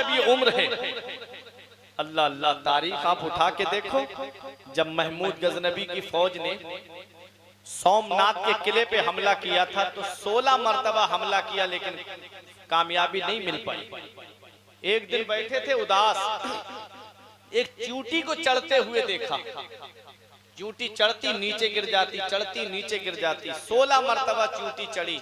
अभी उम्र है। अल्लाह अल्लाह, तारीख आप उठा के देखो, जब महमूद गजनबी की फौज ने सोमनाथ के किले पे हमला किया था तो 16 मर्तबा हमला किया, लेकिन कामयाबी नहीं मिल पाई। एक दिन बैठे थे उदास, एक चींटी को चढ़ते हुए देखा। चींटी चढ़ती नीचे गिर जाती, चढ़ती नीचे गिर जाती। 16 मर्तबा चींटी चढ़ी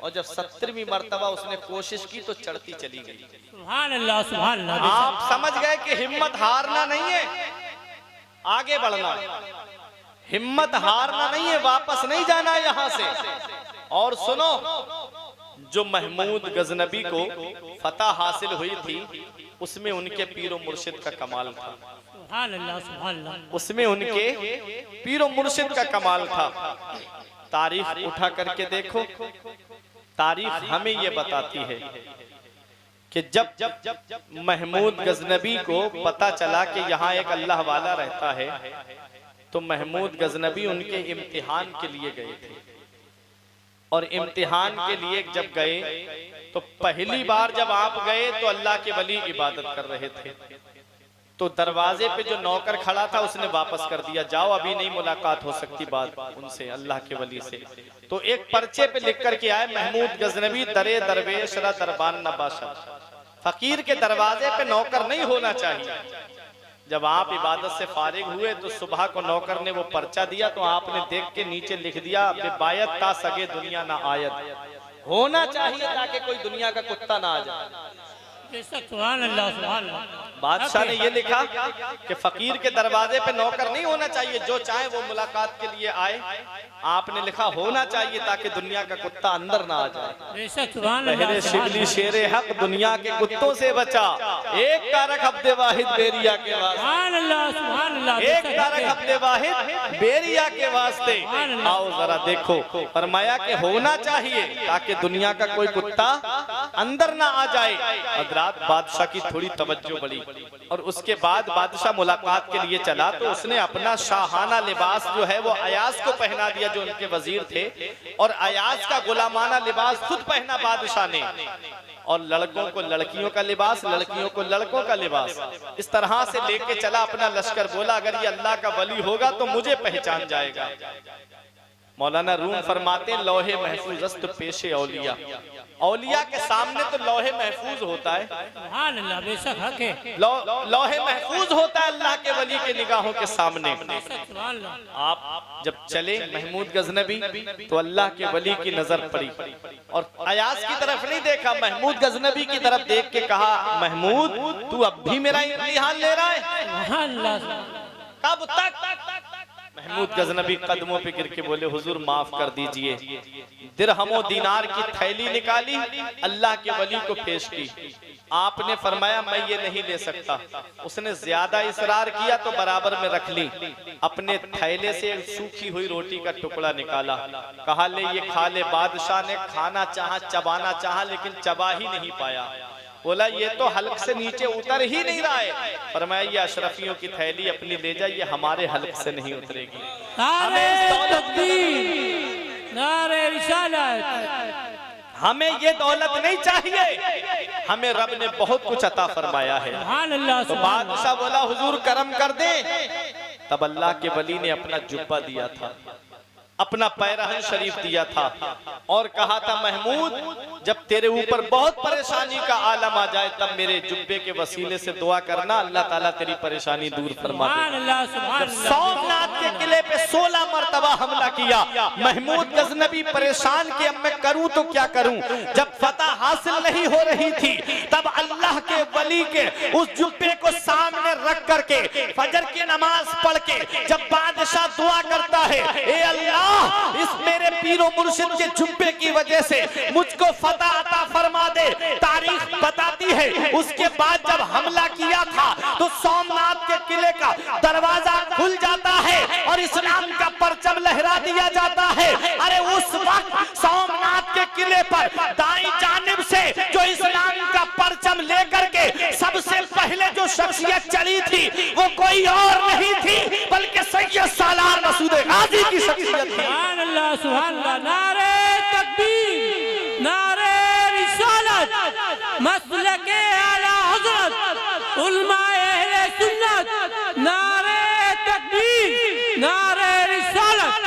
और जब 17वीं मर्तबा उसने कोशिश की तो चढ़ती चली गई। सुभान अल्लाह, सुभान अल्लाह। आप समझ गए कि हिम्मत हारना नहीं है, आगे बढ़ना है। हिम्मत हारना नहीं है, वापस नहीं जाना यहां से। और सुनो, जो महमूद गजनबी को फतह हासिल हुई थी उसमें उनके पीरो मुर्शिद का कमाल था। सुभान अल्लाह, सुभान अल्लाह। उसमें उनके पीरो मुर्शिद का कमाल था। तारीख उठा करके देखो, तारीख हमें ये बताती है कि जब महमूद गजनबी को पता चला कि यहाँ एक अल्लाह वाला रहता है तो महमूद गजनबी उनके इम्तिहान के लिए गए थे। और इम्तिहान के लिए जब गए तो पहली बार जब आप गए तो अल्लाह के वली इबादत कर रहे थे, तो दरवाजे पे जो नौकर खड़ा था उसने वापस कर दिया, जाओ अभी नहीं मुलाकात हो सकती बात उनसे, अल्लाह के वली से। तो एक पर्चे पे लिख करके आए, महमूद गजनबी दरे दरवेश रा दरबान नबाशा, फकीर के दरवाजे पे नौकर नहीं होना चाहिए। जब आप इबादत से फारिग हुए तो सुबह को नौकर ने वो पर्चा दिया तो आपने देख के नीचे लिख दिया, बेबायत ता सगे दुनिया ना आयत, होना चाहिए ताकि कोई दुनिया का कुत्ता ना आ जाए। सुभान अल्लाह, सुभान अल्लाह। बादशाह ने ये लिखा कि फकीर के दरवाजे पे नौकर नहीं होना चाहिए, जो चाहे वो मुलाकात के लिए आए। आपने लिखा होना चाहिए ताकि दुनिया का कुत्ता अंदर ना आ जाए। पहले शिबली शेरे हक दुनिया के कुत्तों से बचा, एक कारक अब्दे वाहिद बेरिया के वास्ते, एक कारक अब्दे वाहिद बेरिया के वास्ते। आओ जरा देखो, फरमाया कि होना चाहिए ताकि दुनिया का कोई कुत्ता अंदर ना आ जाए। हजरात, बादशाह की थोड़ी तवज्जो बढ़ी और उसके बाद बादशाह मुलाकात के लिए चला तो उसने अपना शाहाना लिबास जो है वो अयाज को पहना दिया जो उनके वजीर थे, और अयाज का गुलामाना लिबास खुद पहना बादशाह ने, और लड़कों को लड़कियों का लिबास, लड़कियों को लड़कों का लिबास। इस तरह से लेके चला अपना लश्कर। बोला अगर ये अल्लाह का वली होगा तो मुझे पहचान जाएगा। मौलाना रूम फरमाते लौहे महफूज अस्त पेशे औलिया, औलिया के सामने तो लौहे महफूज होता है, बेशक हक है। लौहे महफूज होता है अल्लाह के वली के निगाहों के सामने। आप जब चले महमूद गजनबी तो अल्लाह के वली की नजर पड़ी और अयाज की तरफ नहीं देखा, महमूद गजनबी की तरफ देख के कहा, महमूद तू अब भी मेरा इम्तिहान ले रहा है? कब तक? महमूद गजनबी कदमों पे गिर के बोले, हुजूर माफ कर दीजिए। दिरहमो दीनार की थैली निकाली, अल्लाह के वली को पेश की। आपने फरमाया मैं ये नहीं ले सकता। उसने ज्यादा इसरार किया तो बराबर में रख ली। अपने थैले से एक सूखी हुई रोटी का टुकड़ा निकाला, कहा ले ये खा ले। बादशाह ने खाना चाहा, चबाना चाहा, लेकिन चबा ही नहीं पाया। बोला ये तो हल्क से नीचे उतर ही नहीं रहा है। फरमाया ये अशरफियों की थैली अपनी ले जा, ये हमारे हल्क से नहीं उतरेगी। हमें ये दौलत नहीं चाहिए, हमें रब ने बहुत कुछ अता फरमाया है। तो बादशाह बोला हुजूर करम कर दे। तब अल्लाह के वली ने अपना जुब्बा दिया था, अपना पैरहन शरीफ दिया था और कहा था महमूद जब तेरे ऊपर बहुत परेशानी का आलम आ जाए तब मेरे जुब्बे के वसीले से दुआ करना, अल्लाह ताला तेरी परेशानी दूर फरमा देगा। जब सोमनाथ के किले पे 16 मर्तबा हमला किया, महमूद गजनबी परेशान कि अब मैं करूं तो क्या करूं। जब फतह हासिल नहीं हो रही थी तब अल्लाह के वली के उस जुब्बे को सामने रख करके फजर की नमाज पढ़ के जब बादशाह दुआ करता है, ए अल्लाह इस मेरे पीरो मुर्शिद के जुब्बे की वजह से मुझको फतह अता फरमा दे। तारीख बताती है उसके बाद जब हमला किया था तो सोमनाथ के किले का दरवाजा खुल जाता है और इस्लाम का परचम लहरा दिया जाता है। अरे उस वक्त सोमनाथ के किले पर दाईं जानिब से जो इस्लाम का परचम लेकर के सबसे पहले जो शख्सियत चली थी वो कोई और नहीं थी बल्कि सैयद सालार मसूद गाजी की शख्सियत। सुभान अल्लाह, सुभान अल्लाह। नारे तकबीर, नारे रिसालत, मसलके आला हज़रत उलमाए अहले सुन्नत, नारे तकबीर, नारे रिसालत।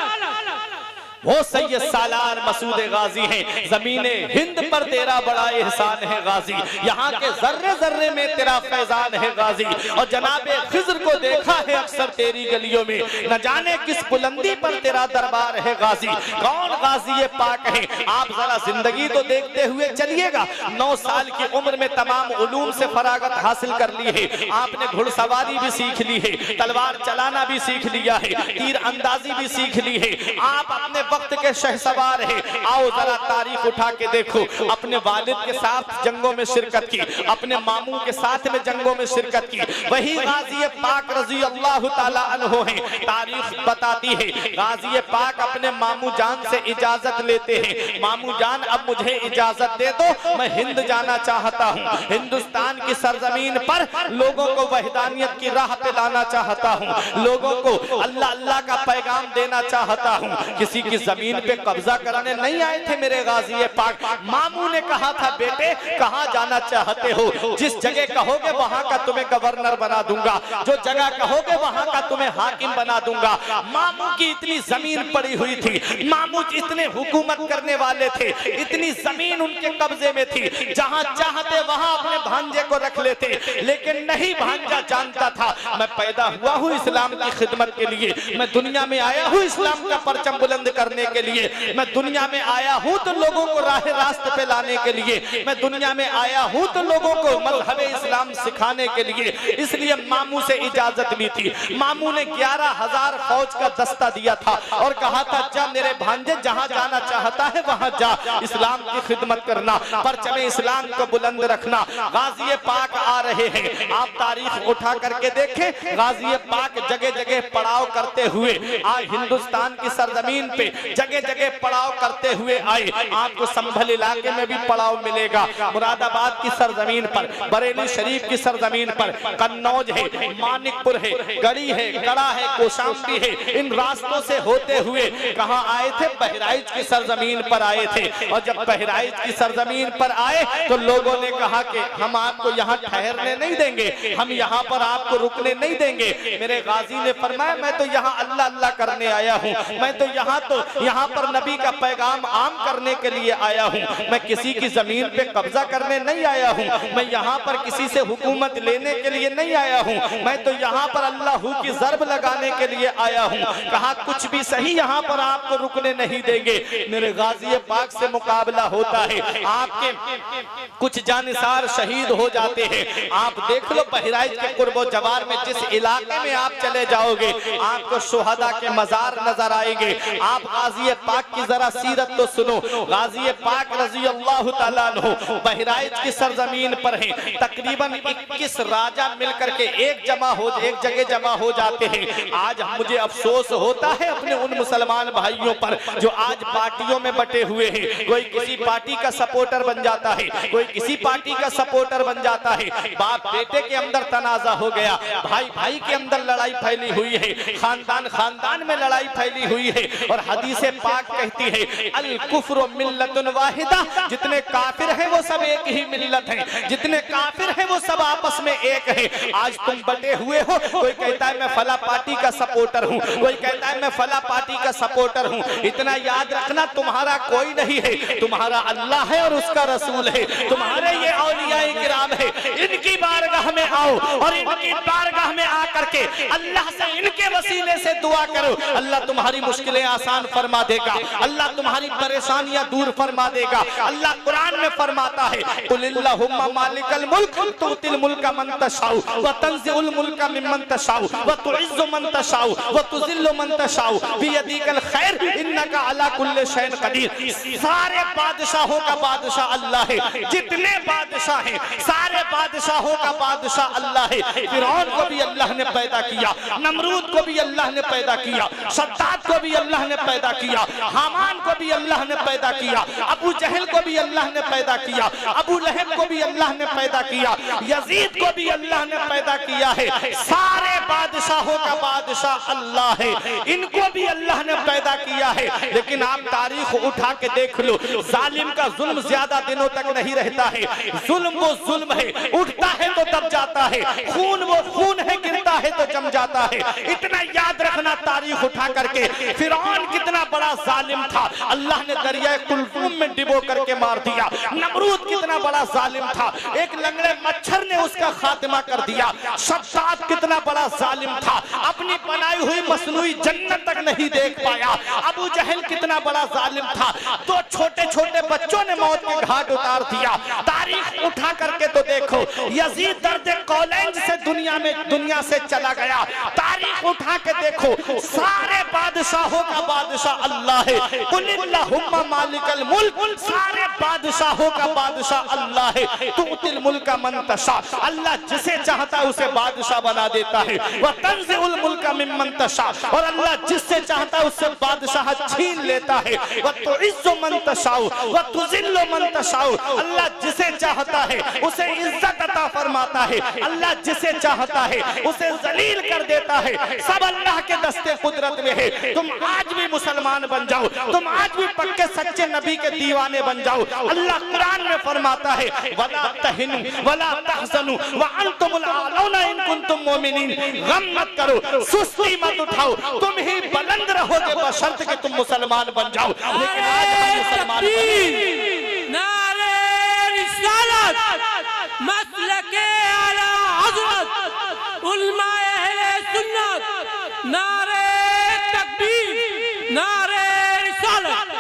वो सैयद सालार मसूद गाजी हैं। ज़मीने हिंद पर तेरा बड़ा एहसान है गाजी, यहाँ के जर्रे जर्रे में तेरा फैजान है गाजी। और जनाबे खिज़्र को देखा है अक्सर तेरी गलियों में, न जाने किस बुलंदी पर तेरा दरबार है गाजी। कौन गाजी ये पाक है? आप जरा जिंदगी तो देखते हुए चलिएगा। 9 साल की उम्र में तमाम उलूम से फरागत हासिल कर ली है। आपने घुड़सवारी भी सीख ली है, तलवार चलाना भी सीख लिया है, तीर अंदाजी भी सीख ली है। आप अपने वक्त के शहसवार है। आओ जरा तारीख उठा के देखो। अपने वालिद के साथ जंगों में शिरकत की, अपने मामू के साथ में जंगों में शिरकत की। वही गाजी पाक रजी अल्लाह ताला अन्हो हैं। तारीख बताती है गाजी पाक अपने मामू जान से इजाजत लेते हैं। मामू जान अब मुझे इजाजत दे दो, मैं हिंद जाना चाहता हूँ। हिंदुस्तान की सरजमीन पर लोगों को वहदानियत की राह पे लाना चाहता हूँ, लोगों को अल्लाह अल्लाह का पैगाम देना चाहता हूँ। किसी की जमीन पे कब्जा करने नहीं आए थे मेरे गाजी पाक। मामू ने कहा था बेटे कहाँ जाना चाहते हो? जिस जगह कहोगे वहां का तुम्हें गवर्नर बना दूंगा, जो जगह कहोगे वहां का तुम्हें हाकिम बना दूंगा। मामू की इतनी जमीन पड़ी हुई थी, मामू इतने हुकूमत करने वाले थे, इतनी जमीन उनके कब्जे में थी, जहां चाहते वहां अपने भांजे को रख लेते। लेकिन नहीं, भांजा जानता था मैं पैदा हुआ हूँ इस्लाम की खिदमत के लिए, मैं दुनिया में आया हूँ इस्लाम का परचम बुलंद करने के लिए, मैं दुनिया में आया हूँ तो लोगों को राह रास्ते पे लाने के लिए, मैं दुनिया में आया हूँ तो लोगों को मज़हब इस्लाम सिखाने के लिए। इसलिए मामू से इजाजत ली थी। मामू ने 11,000 फौज का दस्ता दिया था और कहा था जा मेरे भांजे जहाँ जाना चाहता है वहाँ जा, इस्लाम की खिदमत करना, परचम इस्लाम को बुलंद रखना। गाजी पाक आ रहे हैं। आप तारीख उठा करके देखें, गाजी पाक जगह जगह पड़ाव करते हुए आज हिंदुस्तान की सरजमीन पे जगह जगह पड़ाव करते हुए आए। आपको संभल इलाके में भी पड़ाव मिलेगा, मुरादाबाद की सरजमीन पर, बरेली शरीफ की सरजमीन पर, कन्नौज है, मानिकपुर है, गढ़ी है, गढ़ा है, कौशाम्बी है। इन रास्तों से होते हुए कहाँ आए थे? बहराइच की सरजमीन पर आए थे। और जब बहराइच की सरजमीन पर आए तो लोगों ने कहा कि हम आपको यहाँ ठहरने नहीं देंगे, हम यहाँ पर आपको रुकने नहीं देंगे। मेरे गाजी ने फरमाया मैं तो यहाँ अल्लाह अल्लाह करने आया हूँ, मैं तो यहाँ पर नबी का पैगाम आम करने के लिए आया हूँ, मैं किसी की जमीन पे कब्जा करने नहीं आया हूँ, मैं यहाँ पर किसी से हुकूमत लेने के लिए नहीं आया हूँ, मैं तो यहाँ पर अल्लाह की ज़र्ब लगाने के लिए आया हूँ। कहा कुछ भी सही, यहाँ पर आपको रुकने नहीं देंगे। मेरे गाजी पाक से मुकाबला होता है, आपके कुछ जानिसार शहीद हो जाते हैं। आप देख लो बहराइच के कुर्बो जवार में जिस इलाके में आप चले जाओगे आपको शुहदा के मजार नजर आएंगे। आप गाजी पाक की जरा सीरत तो सुनो। गाजी पाक रजी अल्लाह ताला अन्हु बहराइच की सरजमीन पर हैं। तकरीबन 21 राजा मिलकर के एक जगह जमा हो जाते हैं। आज मुझे अफसोस होता है अपने उन मुसलमान भाइयों पर जो आज पार्टियों में बटे हुए हैं। कोई किसी पार्टी का सपोर्टर बन जाता है, कोई किसी पार्टी का सपोर्टर बन जाता है। बाप बेटे के अंदर तनाजा हो गया, भाई भाई के अंदर लड़ाई फैली हुई है, खानदान खानदान में लड़ाई फैली हुई है। और हदीस पाक कहती है अल कुफ्र मिल्लतुन वाहिदा, जितने काफिर हैं वो सब एक ही मिल्लत हैं, जितने काफिर हैं वो सब आपस में एक है। आज तुम बटे हुए हो, कोई कहता है मैं फला पार्टी का सपोर्टर हूँ, कोई कहता है मैं फला पार्टी का सपोर्टर हूँ। इतना याद रखना तुम्हारा कोई नहीं है, तुम्हारा अल्लाह है और उसका रसूल है, तुम्हारे ये औलियाए किराम है। इनकी बारगाह में आओ और इनकी बारगाह में आकर के अल्लाह से इनके वसीले से दुआ करो, अल्लाह तुम्हारी मुश्किलें आसान फरमा देगा, अल्लाह तुम्हारी परेशानियां दूर फरमा देगा। अल्लाह कुरान में फरमाता है कुलिल्लाहुम्मा मालिकल मुल्क तुतिल मुल्का मन तशाउ व तंजिउल मुल्का मिम्मन तशाउ व तुइज्जु मन तशाउ व तुजिल्लु मन तशाउ बियदिकल खैर इन्नका अला कुल्लि शैइन कदीर। सारे बादशाहों का बादशाह अल्लाह है, जितने बादशाह हैं सारे बादशाहों का बादशाह अल्लाह है। फिरौन को भी अल्लाह ने पैदा किया, नमरूद को भी अल्लाह ने पैदा किया, सद्दाद को भी अल्लाह ने पैदा किया, हामान को भी अल्लाह ने पैदा किया, अबू जहल को भी अल्लाह ने पैदा किया, अबू लहब को भी अल्लाह ने पैदा किया, यजीद को भी अल्लाह ने पैदा किया है। सारे बादशाहों का बादशाह अल्लाह है, इनको भी अल्लाह ने पैदा किया है। लेकिन आप तारीख उठा के देख लो, जालिम का जुल्म ज्यादा दिनों तक नहीं रहता है। जुल्म वो जुल्म है, उठता है तो दब जाता है, खून वो खून है गिरता है तो जम जाता है। इतना याद रखना तारीख उठा करके, फिरौन कितना बड़ा जालिम था, अल्लाह ने दरियाए कुलथूम में डिबो करके मार दिया। नमरूद कितना बड़ा जालिम था, एक लंगड़े मच्छर ने उसका खात्मा कर दिया। शद्दाद कितना बड़ा जालिम था, अपनी बनाई हुई मसनूई जन्नत तक नहीं देख पाया। अबू जहल कितना बड़ा जालिम था, तो छोटे छोटे बच्चों ने मौत के घाट उतार दिया। तारीख उठा करके तो देखो, यजीद दर्द कौलैन से दुनिया से चला गया। तारीख उठा के देखो, सारे बादशाहों का बादशाह अल्लाह है। कुलिल्लाहुम्मा मालिकल मुल्क, सारे बादशाहों का बादशाह अल्लाह है। तुतिल मुल्का मन तशा, अल्लाह जिसे चाहता है उसे बादशाह बना देता है। व तंज़िउल मुल्का मिम्मन तशा, और अल्लाह जिससे चाहता है उससे बादशाह छीन लेता है। व तुइज़्ज़ु मन तशाउ व तुज़िल्लु मन तशाउ, अल्लाह जिसे चाहता है उसे इज्जत अता फरमाता है, अल्लाह जिसे चाहता है उसे जलील कर देता है। सब अल्लाह के दस्ते कुदरत में है। तुम आज भी मुसलमान बन जाओ, तुम आज भी पक्के सच्चे नबी के दीवाने बन जाओ। अल्लाह कुरान में फरमाता है, वला तहिनु वला तहज़नु व अंतुमुल आलौना इन कुंतुम मोमिनीन, गम मत करो, सुस्ती मत उठाओ, तुम ही बुलंद रहोगे बशर्त कि तुम मुसलमान बन जाओ। लेकिन आज हम मुसलमान नारे रिसालत, मसलके आला हज़रत, उलमाए अहले सुन्नत, नारे तकबीर, नारे रिसालत।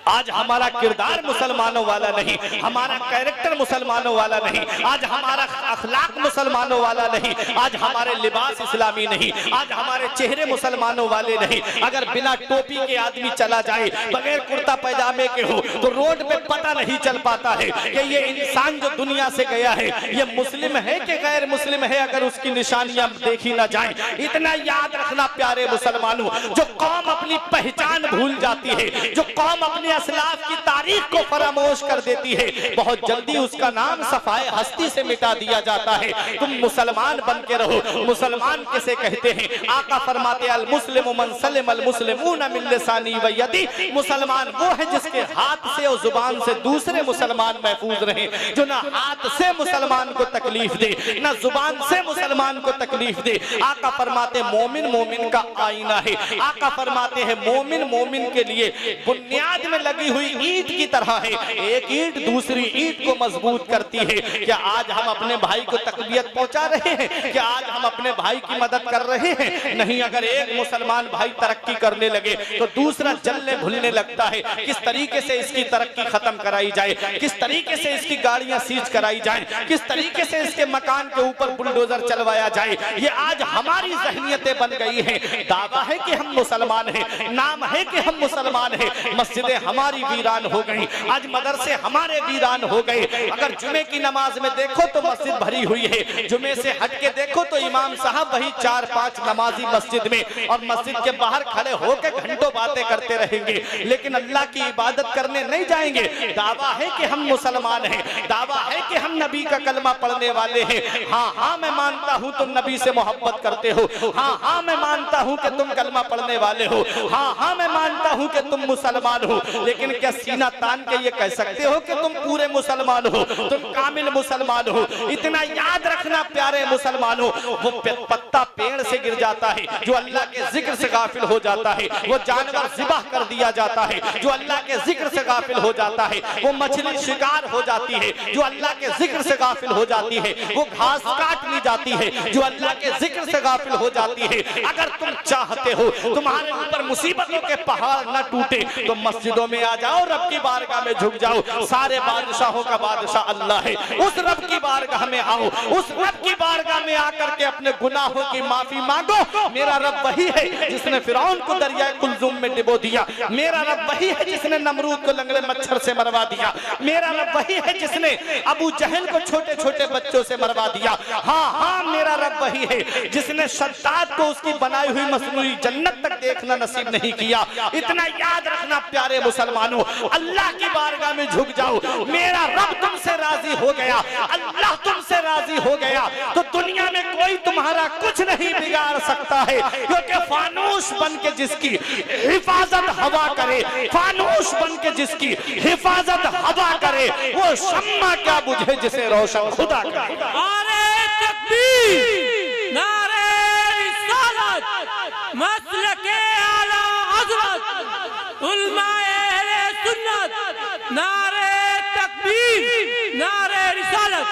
आज हमारा किरदार मुसलमानों वाला नहीं, हमारा कैरेक्टर मुसलमानों वाला नहीं, आज हमारा अखलाक मुसलमानों वाला नहीं, आज हमारे लिबास इस्लामी नहीं, आज हमारे चेहरे मुसलमानों वाले नहीं। अगर बिना टोपी के आदमी चला जाए, बगैर कुर्ता पैजामे के हो, तो रोड पे पता नहीं चल पाता है कि ये इंसान जो दुनिया से गया है ये मुस्लिम है कि गैर मुस्लिम है, अगर उसकी निशानियां देखी ना जाए। इतना याद रखना प्यारे मुसलमानों, जो कौम अपनी पहचान भूल जाती है, जो कौम अपने असलाफ की तारीख को फरामोश कर देती है, बहुत जल्दी उसका नाम सफाए हस्ती से मिटा दिया जाता है। तुम मुसलमान बन के रहो। मुसलमान किसे कहते हैं? आका फरमाते अल मुस्लिम मन सलिम अल मुस्लिमून मिन लिसानी व यदी, मुसलमान वो है जिसके हाथ से और जुबान से दूसरे मुसलमान महफूज रहे, जो ना हाथ से मुसलमान को तकलीफ दे, ना जुबान से मुसलमान को तकलीफ दे। आका फरमाते मोमिन मोमिन का आईना है। आका फरमाते हैं मोमिन मोमिन के लिए बुनियाद में लगी हुई ईंट की तरह है, एक ईंट दूसरी ईंट को मजबूत करती है। क्या आज हम अपने भाई को तकबीयत पहुंचा रहे हैं? क्या आज हम अपने भाई की मदद कर रहे हैं? नहीं। अगर एक मुसलमान भाई तरक्की करने लगे तो दूसरा जलने भूलने लगता है। किस तरीके से इसकी तरक्की खत्म कराई जाए, किस तरीके से इसकी गाड़ियां सीज कराई जाए, किस तरीके से इसके मकान के ऊपर बुलडोजर चलवाया जाए, ये आज हमारी ज़हनियतें बन गई हैं। दावा है कि हम मुसलमान हैं, नाम है कि हम मुसलमान हैं, मस्जिदें हमारी वीरान हो गई, आज मदरसे हमारे वीरान हो गए। अगर जुमे की नमाज में देखो तो मस्जिद भरी हुई है, जुमे से हट के देखो तो इमाम साहब वही 4-5 नमाजी मस्जिद में और मस्जिद के बाहर खड़े होकर घंटों बातें करते रहेंगे, लेकिन अल्लाह की इबादत करने नहीं जाएंगे। दावा है कि हम मुसलमान हैं, दावा है कि हम नबी का कलमा पढ़ने वाले हैं। हाँ हाँ मैं मानता हूँ तुम नबी से मोहब्बत करते हो, हाँ हाँ मैं मानता हूँ कि तुम कलमा पढ़ने वाले हो, हाँ हाँ मैं मानता हूँ कि तुम मुसलमान हो, लेकिन क्या सीना तान के ये कह सकते हो कि तुम पूरे मुसलमान हो, तुम कामिल मुसलमान हो? इतना याद रखना प्यारे मुसलमानों, वो पत्ता पेड़ से गिर जाता है जो अल्लाह के जिक्र से गाफिल हो जाता है, वो जानवर ज़िबह कर दिया जाता है जो अल्लाह के जिक्र से गाफिल हो जाता है, वो मछली शिकार हो जाती है जो अल्लाह के जिक्र से गाफिल हो जाती है, वो घास काट ली जाती है जो अल्लाह के जिक्र से गाफिल हो जाती है। अगर तुम चाहते हो तुम्हारे ऊपर मुसीबतों के पहाड़ न टूटे तो मस्जिदों में आ जाओ, रब की बारगाह में झुक जाओ। सारे बादशाहों का बादशाह अल्लाह है, उस रब की बारगाह में आओ, उस रब की बारगाह में आकर के अपने गुनाहों की माफी मांगो। मेरा रब वही है जिसने फिरौन को दरिया कुलज़ुम में डिबो दिया, मेरा रब वही है जिसने नमरूद को लंगड़े मच्छर से मरवा दिया, मेरा रब वही है जिसने अबू जहल को छोटे छोटे बच्चों से मरवा दिया। हाँ हाँ मेरा रब वही है जिसने शद्दाद को उसकी बनाई हुई मसनूई जन्नत तक देखना नसीब नहीं किया। इतना याद रखना प्यारे मुसलमानों, अल्लाह की बारगाह में झुक जाओ। मेरा रब तुमसे राजी हो गया, अल्लाह तुमसे राजी हो गया तो दुनिया में कोई तुम्हारा कुछ नहीं बिगाड़ सकता है, क्योंकि फानूस बन के जिसकी हिफाजत हवा करे, फानूस बन के जिसकी हिफाजत हवा करे, वो शम्मा क्या बुझे जिसे रोशन खुदा करे। मसलके आला हज़रत उलमाए अहले सुन्नत नारे तकबीर नारे रिसालत।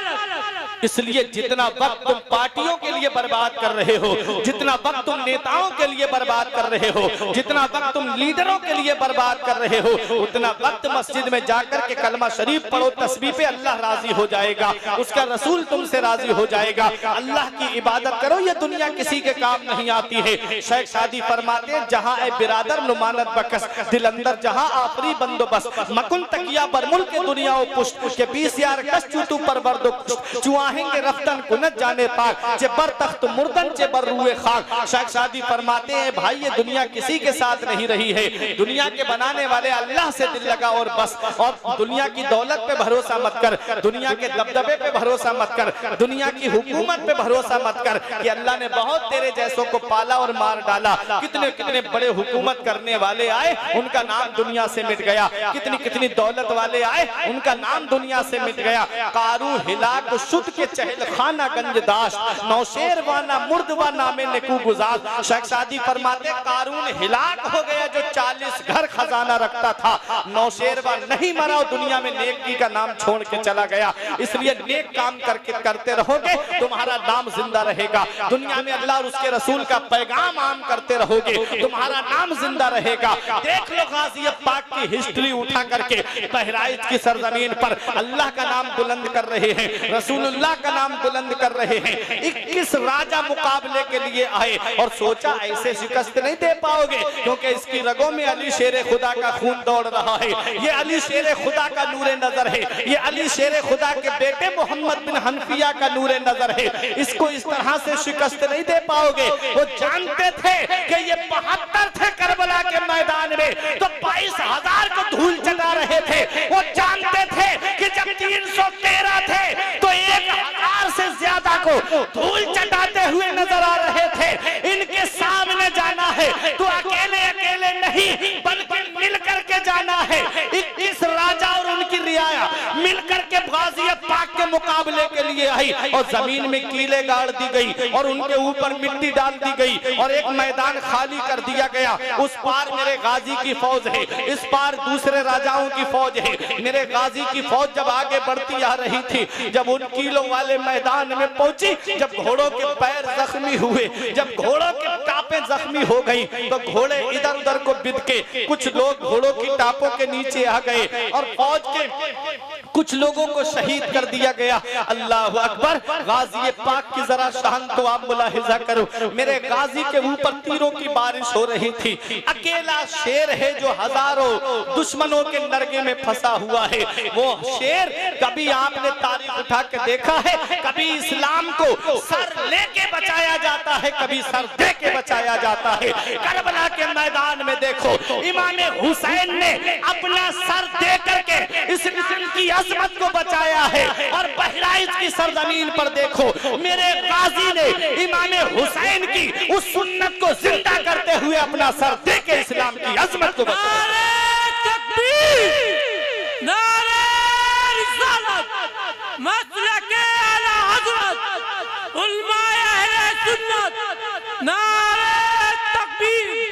इसलिए जितना वक्त तुम पार्टियों के लिए बर्बाद कर रहे हो, जितना वक्त तुम नेताओं के लिए बर्बाद कर रहे हो, जितना वक्त तुम लीडरों के लिए बर्बाद कर रहे हो, उतना वक्त मस्जिद में जाकर के कलमा शरीफ पढ़ो, तस्बीह पे अल्लाह राजी हो जाएगा, उसका रसूल तुमसे राजी हो जाएगा। अल्लाह की इबादत करो, ये दुनिया किसी के काम नहीं आती है। शेख सादी फरमाते हैं, जहाँ ए बिरादर नुमानत बकस दिल अंदर जहाँ आफरी बंदोबस्त मकुन तकिया बर मुल्क दुनिया ओ पुष्ट के 20 यार कस चूतू पर बर्दो चुआहेंगे रफ्तन कुनत जाने पाक जे बर तख्त मुर्दन जे बर रूए खाक। शेख सादी फरमाते हैं, भाई ये दुनिया किसी के साथ नहीं रही है, दुनिया के बनाने वाले अल्लाह से दिल लगा और बस। और दुनिया की दौलत पे भरोसा मत कर, दुनिया के दबदबे पे भरोसा मत कर, दुनिया की हुकूमत पे भरोसा मत कर कि अल्लाह ने बहुत तेरे जैसों को पाला और मार डाला। कितने कितने बड़े हुकूमत करने वाले आए, उनका नाम दुनिया से मिट गया, कितनी कितनी दौलत वाले आए, उनका नाम दुनिया से मिट गया। कारू हिलाक शुद्ध के चहल खाना गंज दाश्त नौशेर वाना मुर्दवा नामे नेकू गुजार। शेख सादी फरमाते, कारून हिलाक हो गया जो 40 घर खजाना रखता था, नौशेरवा नहीं मरा और दुनिया में नेकी का नाम छोड़ के चला गया। इसलिए नेक काम करके करते रहोगे, तुम्हारा नाम जिंदा रहेगा। दुनिया में अल्लाह और उसके रसूल का पैगाम आम करते रहोगे, तुम्हारा नाम जिंदा रहेगा। देख लो गाजी पाक की हिस्ट्री उठा करके बहराइच की सरजमीन पर अल्लाह का नाम बुलंद कर रहे हैं, रसूलुल्लाह का नाम बुलंद कर रहे हैं। 21 राजा मुकाबले के लिए आए और सोचा ऐसे शिकस्त नहीं दे पाओगे, क्योंकि इसकी रगों में अली शेर खुदा का खून दौड़ रहा है, ये अली शेर खुदा का नूरे नजर है, ये अली शेर खुदा के बेटे मोहम्मद बिन हनफिया का नूरे नजर है, इसको इस तरह से शिकस्त नहीं दे पाओगे। वो जानते थे कि ये 72 थे करबला के मैदान में तो 22,000 को धूल चटा रहे थे। वो जानते थे कि जब 313 थे तो 1,000 से ज्यादा को धूल चटाते हुए नजर आ रहे थे। इनके सामने जाना है तो अकेले अकेले नहीं बल्कि मिलकर के जाना है। 21 राजा और उनकी रियाया मिलकर के गाजियत पाक के मुकाबले के लिए आई और जमीन में कीले गाड़ दी गई और उनके ऊपर मिट्टी डाल दी गई और एक मैदान खाली कर दिया गया। उस पार मेरे गाजी की फौज है, इस पार दूसरे राजाओं की फौज है। मेरे गाजी की फौज जब आगे बढ़ती आ रही थी, जब उन कीलों वाले मैदान में पहुंची, जब घोड़ों के पैर जख्मी हुए, जब घोड़ों के टापें जख्मी हो गई तो घोड़े इधर उधर को बिध के कुछ लोग घोड़ों की टापों के नीचे आ गए और फौज के कुछ लोगों को शहीद कर दिया गया। अल्लाह अकबर। गाजी पाक की जरा शान तो आप मुलाहिजा करो, मेरे गाजी के ऊपर तीरों की बारिश हो रही थी। अकेला शेर है जो हजारों दुश्मनों के नरगे में फंसा हुआ है। वो शेर कभी आपने तारीख उठा के देखा है, कभी इस्लाम को सर लेके बचाया जाता है, कभी सर दे के बचाया जाता है। करबला के मैदान में देखो, इमाम हुसैन ने अपना सर दे करके इस किस्म की अजमत को बचाया है। और बहराइच की सरजमीन पर देखो, मेरे गाजी ने इमाम हुसैन की उस सुन्नत को जिंदा करते हुए अपना सर दे के इस्लाम की अजमत को बचाया। मसलके आला हज़रत उलमाए अहले सुन्नत